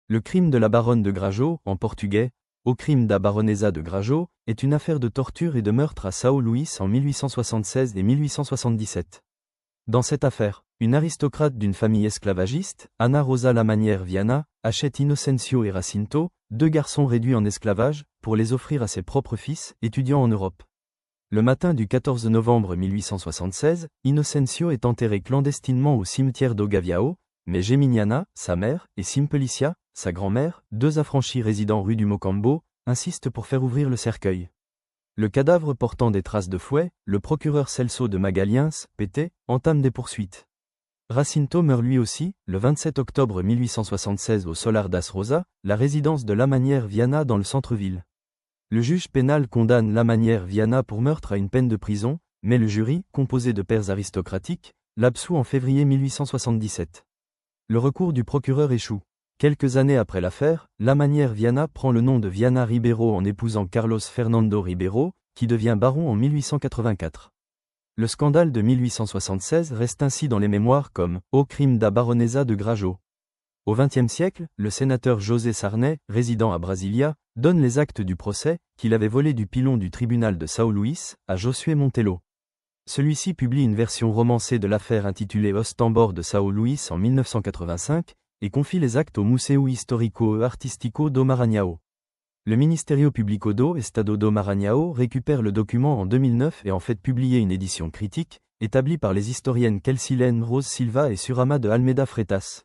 Le crime de la baronne de Grajo, en portugais, au crime da Baronesa de Grajo, est une affaire de torture et de meurtre à São Luís en 1876 et 1877. Dans cette affaire, une aristocrate d'une famille esclavagiste, Ana Rosa Lamanière Viana, achète Inocêncio et Jacinto, deux garçons réduits en esclavage, pour les offrir à ses propres fils, étudiants en Europe. Le matin du 14 novembre 1876, Inocêncio est enterré clandestinement au cimetière do Gavião, mais Geminiana, sa mère, et Simplicia, sa grand-mère, deux affranchis résidant rue du Mocambo, insistent pour faire ouvrir le cercueil. Le cadavre portant des traces de fouet, le procureur Celso de Magalhães, PT, entame des poursuites. Jacinto meurt lui aussi, le 27 octobre 1876 au Solar das Rosas, la résidence de Lamanière Viana dans le centre-ville. Le juge pénal condamne Lamanière Viana pour meurtre à une peine de prison, mais le jury, composé de pairs aristocratiques, l'absout en février 1877. Le recours du procureur échoue. Quelques années après l'affaire, Lamanière Viana prend le nom de Viana Ribeiro en épousant Carlos Fernando Ribeiro, qui devient baron en 1884. Le scandale de 1876 reste ainsi dans les mémoires comme « Au crime da Baronesa de Grajo ». Au XXe siècle, le sénateur José Sarney, résident à Brasilia, donne les actes du procès, qu'il avait volé du pilon du tribunal de São Luís, à Josué Montello. Celui-ci publie une version romancée de l'affaire intitulée Os Tambor de São Luís en 1985, et confie les actes au Museu Histórico e Artístico do Maranhão. Le Ministério Público do Estado do Maranhão récupère le document en 2009 et en fait publier une édition critique, établie par les historiennes Kelsilene Rose Silva et Surama de Almeida Freitas.